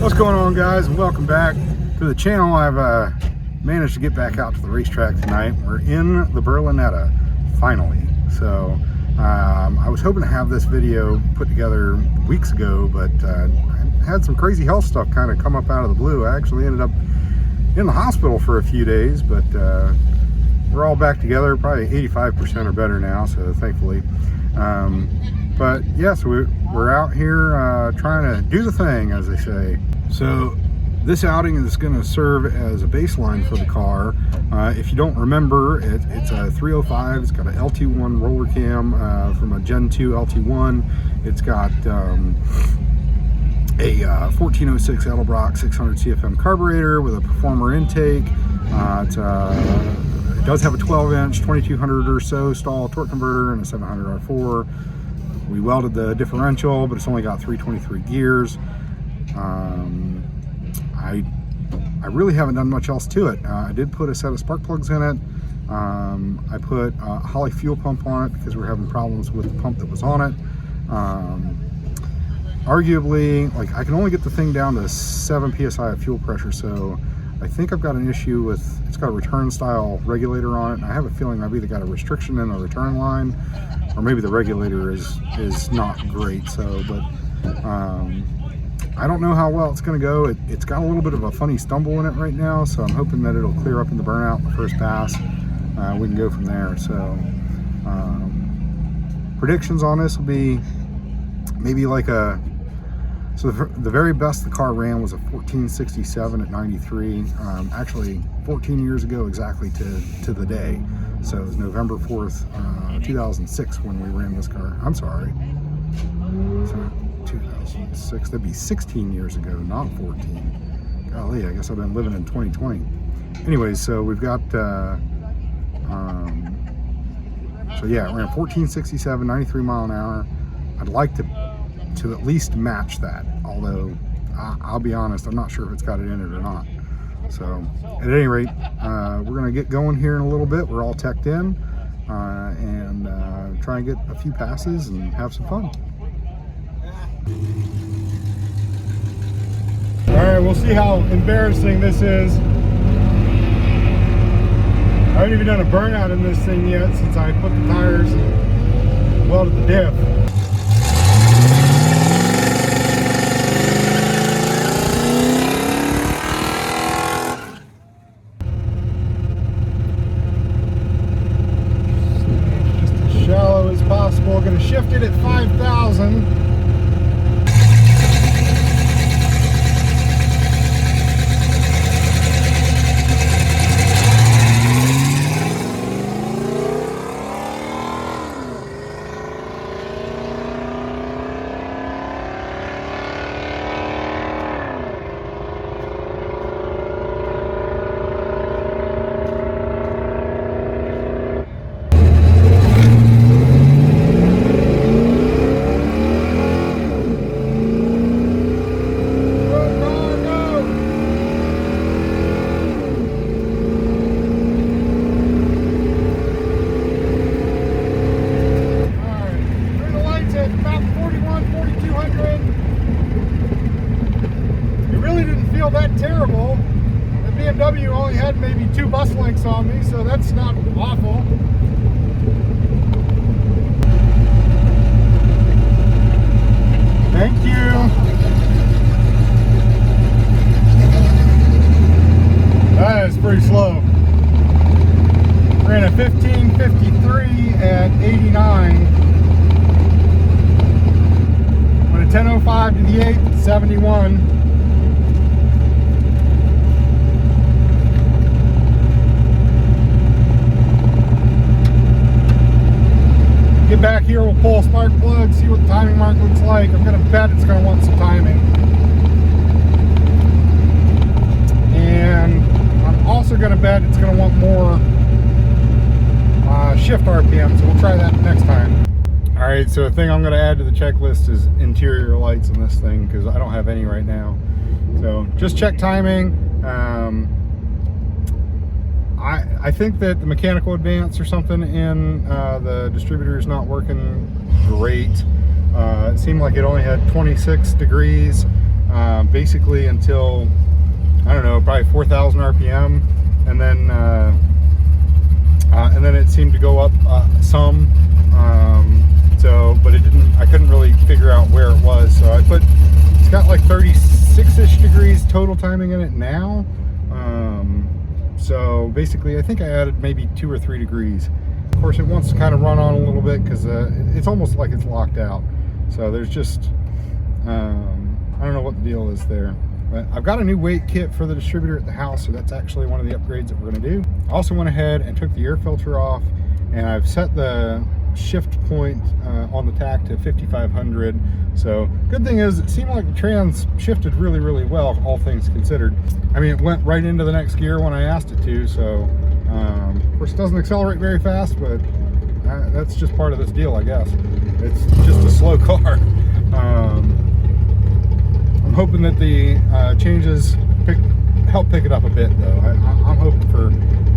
What's going on, guys, and welcome back to the channel. I've managed to get back out to the racetrack tonight. We're in the Berlinetta finally. So I was hoping to have this video put together weeks ago, but I had some crazy health stuff kind of come up out of the blue. I actually ended up in the hospital for a few days, but we're all back together, probably 85% or better now, so thankfully. But yeah, so we're out here trying to do the thing, as they say. So this outing is going to serve as a baseline for the car. If you don't remember, it's a 305. It's got an LT1 roller cam from a Gen 2 LT1. It's got a 1406 Edelbrock 600 CFM carburetor with a performer intake. It does have a 12-inch 2200 or so stall torque converter and a 700 R4. We welded the differential, but it's only got 323 gears. I really haven't done much else to it. I did put a set of spark plugs in it. I put a Holley fuel pump on it because we're having problems with the pump that was on it. Arguably, like, I can only get the thing down to 7 psi of fuel pressure, so I think I've got an issue with, it's got a return style regulator on it, and I have a feeling I've either got a restriction in the return line, or maybe the regulator is not great. So, but I don't know how well it's going to go. It's got a little bit of a funny stumble in it right now, so I'm hoping that it'll clear up in the burnout in the first pass. We can go from there. So predictions on this will be maybe like a, so the very best the car ran was a 1467 at 93, actually 14 years ago exactly to the day. So it was November 4th, 2006 when we ran this car. I'm sorry. So 2006, that'd be 16 years ago, not 14. Golly, I guess I've been living in 2020. Anyways, so we've got, so yeah, it ran 1467, 93 mile an hour. I'd like to at least match that, although I'll be honest, I'm not sure if it's got it in it or not. So at any rate, we're gonna get going here in a little bit. We're all teched in and try and get a few passes and have some fun. All right, we'll see how embarrassing this is. I haven't even done a burnout in this thing yet since I put the tires and welded the diff. Possible. Going to shift it at 5,000. That terrible. The BMW only had maybe 2 bus lengths on me, so that's not awful. Thank you. That is pretty slow. Ran a 1553 at 89. Went a 1005 to the 8th at 71. Get back here, we'll pull a spark plug, see what the timing mark looks like. I'm going to bet it's going to want some timing. And I'm also going to bet it's going to want more shift RPM, so we'll try that next time. All right, so the thing I'm going to add to the checklist is interior lights on this thing, because I don't have any right now. So just check timing. I think that the mechanical advance or something in the distributor is not working great. It seemed like it only had 26 degrees basically until, I don't know, probably 4,000 RPM, and then it seemed to go up some. But it didn't. I couldn't really figure out where it was. So it's got like 36-ish degrees total timing in it now. So basically, I think I added maybe 2 or 3 degrees. Of course, it wants to kind of run on a little bit because it's almost like it's locked out. So there's just, I don't know what the deal is there. But I've got a new weight kit for the distributor at the house, so that's actually one of the upgrades that we're going to do. I also went ahead and took the air filter off, and I've set the shift point on the tach to 5,500. So good thing is it seemed like the trans shifted really, really well, all things considered. I mean, it went right into the next gear when I asked it to. So of course it doesn't accelerate very fast, but that's just part of this deal, I guess. It's just a slow car. I'm hoping that the changes help pick it up a bit, though. I'm hoping for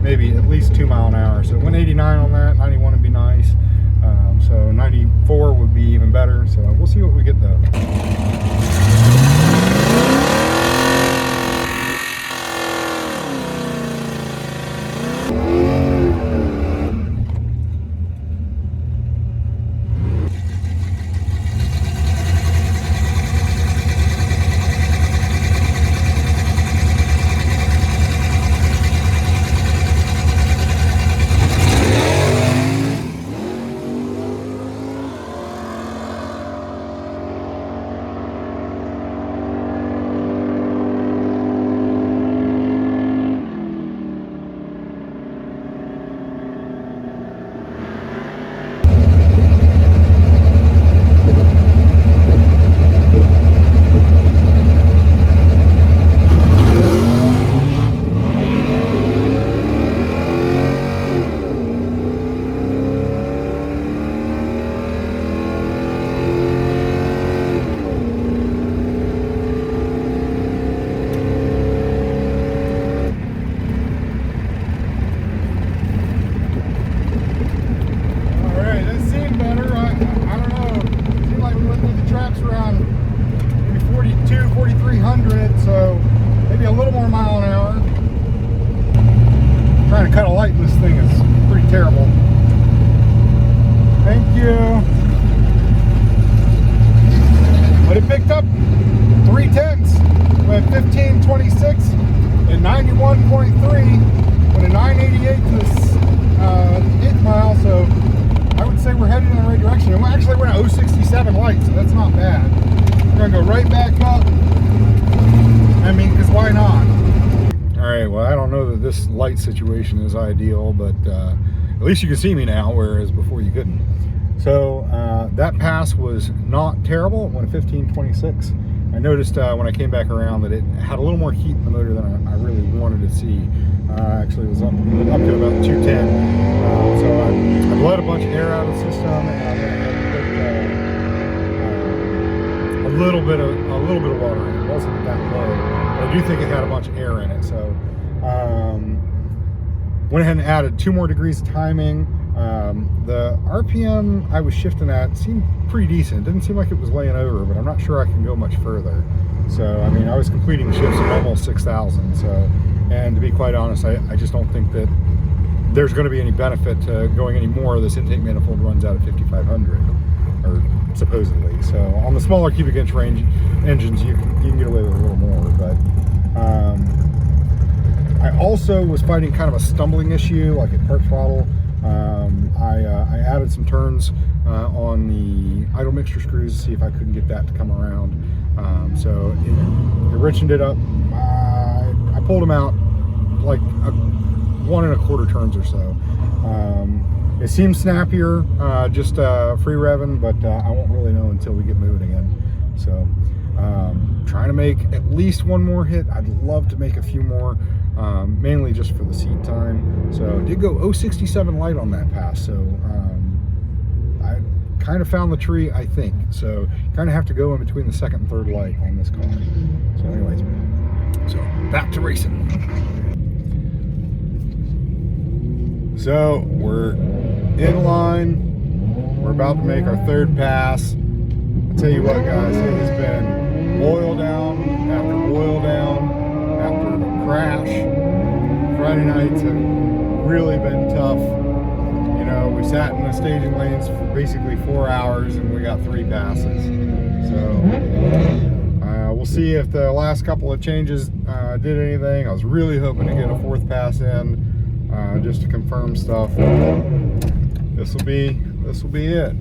maybe at least 2 mile an hour. So 189 on that, 91 would be nice. So 94 would be even better. So we'll see what we get though. So maybe a little more mile an hour. Trying to cut a light in this thing is pretty terrible. Thank you. But it picked up 3/10. Went 1526 and 91.3 with a 988 to this 8th mile. So I would say we're headed in the right direction. And actually we're at 067 light, so that's not bad. We're gonna go right back up. I mean, because why not? All right, well, I don't know that this light situation is ideal, but at least you can see me now, whereas before you couldn't. So that pass was not terrible. It went 1526. I noticed when I came back around that it had a little more heat in the motor than I really wanted to see. Actually, it was up to about 210. So I've let a bunch of air out of the system, and I put a little bit of water in it. It wasn't that low, but I do think it had a bunch of air in it. So went ahead and added 2 more degrees of timing. The RPM I was shifting at seemed pretty decent. It didn't seem like it was laying over, but I'm not sure I can go much further. So I mean, I was completing shifts at almost 6,000. So, and to be quite honest, I just don't think that there's going to be any benefit to going any more. This intake manifold runs out at 5,500, or supposedly. So on the smaller cubic inch range engines, you can get away with a little more. But I also was fighting kind of a stumbling issue, like at part throttle. I added some turns on the idle mixture screws to see if I couldn't get that to come around. So it richened it up. I pulled them out like 1 1/4 turns or so. It seems snappier, just free revving, but I won't really know until we get moving again. So trying to make at least 1 more hit. I'd love to make a few more, mainly just for the seat time. So I did go 067 light on that pass. So I kind of found the tree, I think. So kind of have to go in between the 2nd and 3rd light on this car. So anyways, so back to racing. So we're in line. We're about to make our 3rd pass. I'll tell you what, guys, it has been oil down Friday nights have really been tough. You know, we sat in the staging lanes for basically 4 hours and we got 3 passes. So we'll see if the last couple of changes did anything. I was really hoping to get a 4th pass in just to confirm stuff. This will be it.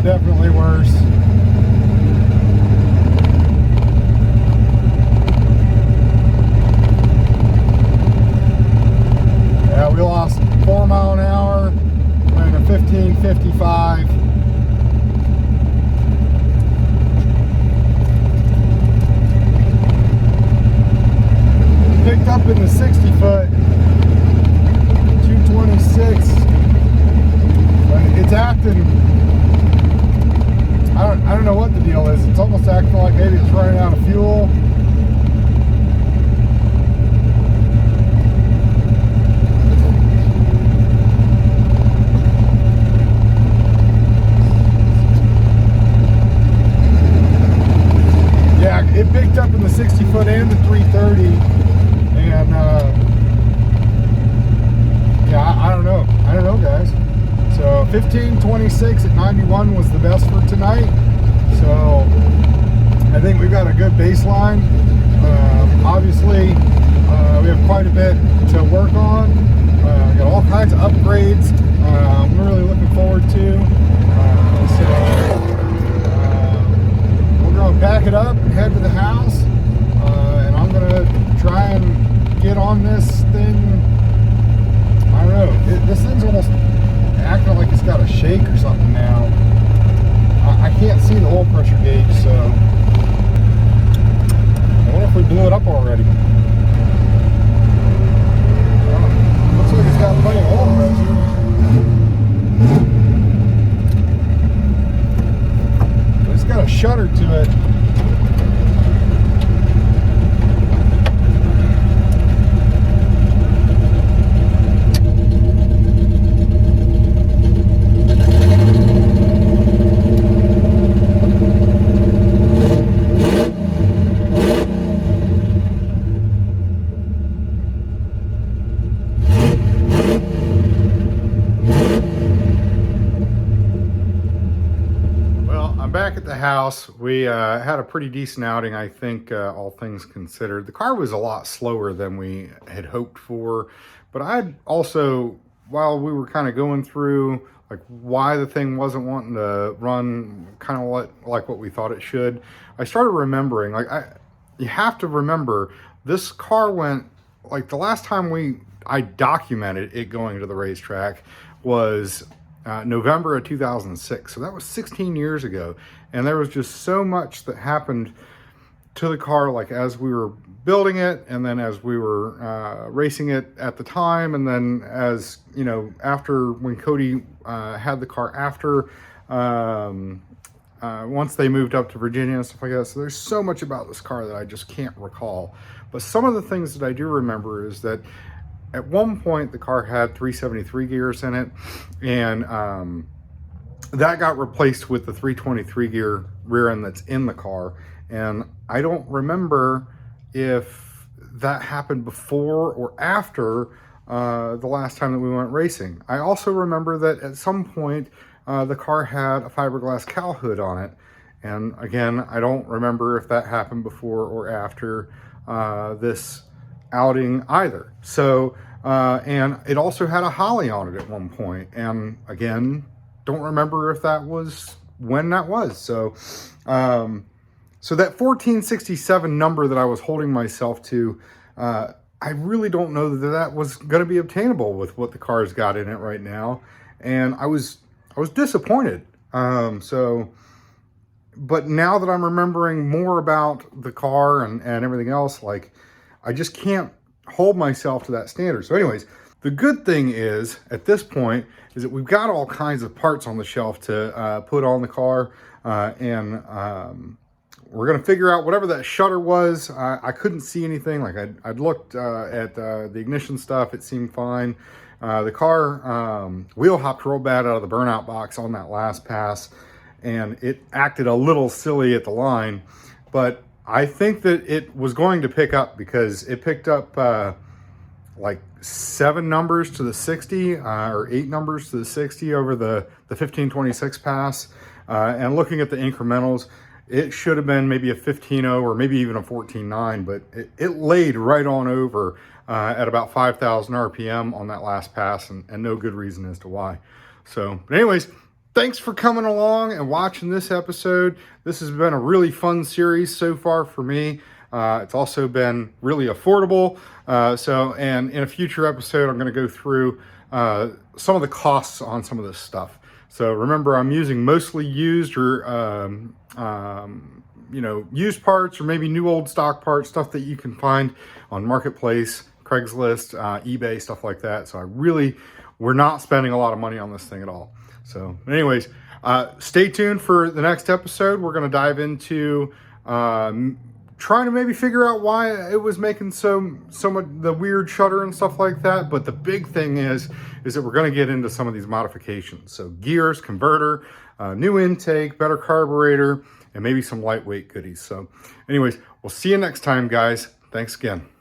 Definitely worse. Yeah, we lost 4 miles an hour, went a 15:55. Picked up in the 60 foot, 226. But it's acting, I don't know what the deal is. It's almost acting like maybe it's running out of fuel. Yeah, it picked up in the 60 foot and the 330, and yeah, I don't know, guys. So 15:26 at 91 was the best for tonight. So I think we've got a good baseline. Obviously, we have quite a bit to work on. Got all kinds of upgrades I'm really looking forward to. We're going to pack it up and head to the house. And I'm going to try and get on this thing. I don't know. This thing's almost acting like it's got a shake or something now. I can't see the oil pressure gauge, so I wonder if we blew it up already. Looks like it's got plenty of oil pressure. But it's got a shudder to it. Back at the house, we had a pretty decent outing, I think, all things considered. The car was a lot slower than we had hoped for, but I'd also, while we were kind of going through like why the thing wasn't wanting to run kind of like what we thought it should, I started remembering, you have to remember, this car went, like the last time I documented it going to the racetrack was November of 2006. So that was 16 years ago. And there was just so much that happened to the car, like as we were building it, and then as we were racing it at the time, and then as, you know, after when Cody had the car after, once they moved up to Virginia and stuff like that. So there's so much about this car that I just can't recall. But some of the things that I do remember is that at one point the car had 373 gears in it, and that got replaced with the 323 gear rear end that's in the car. And I don't remember if that happened before or after the last time that we went racing. I also remember that at some point the car had a fiberglass cowl hood on it. And again, I don't remember if that happened before or after this outing either. So, and it also had a Holly on it at one point. And again, don't remember if that was when that was. So, so that 1467 number that I was holding myself to, I really don't know that that was going to be obtainable with what the car's got in it right now. And I was disappointed. But now that I'm remembering more about the car and everything else, like, I just can't hold myself to that standard. So anyways, the good thing is, at this point, is that we've got all kinds of parts on the shelf to put on the car. We're going to figure out whatever that shutter was. I couldn't see anything. Like, I'd looked at the ignition stuff. It seemed fine. The car wheel hopped real bad out of the burnout box on that last pass, and it acted a little silly at the line, but I think that it was going to pick up, because it picked up like 7 numbers to the 60 or 8 numbers to the 60 over the 1526 pass. And looking at the incrementals, it should have been maybe a 15.0 or maybe even a 14.9, but it laid right on over at about 5,000 RPM on that last pass, and no good reason as to why. So, but anyways, thanks for coming along and watching this episode. This has been a really fun series so far for me. It's also been really affordable. And in a future episode, I'm going to go through some of the costs on some of this stuff. So remember, I'm using mostly used or, used parts, or maybe new old stock parts, stuff that you can find on Marketplace, Craigslist, eBay, stuff like that. So we're not spending a lot of money on this thing at all. So anyways, stay tuned for the next episode. We're going to dive into trying to maybe figure out why it was making so much the weird shutter and stuff like that. But the big thing is that we're going to get into some of these modifications. So gears, converter, new intake, better carburetor, and maybe some lightweight goodies. So anyways, we'll see you next time, guys. Thanks again.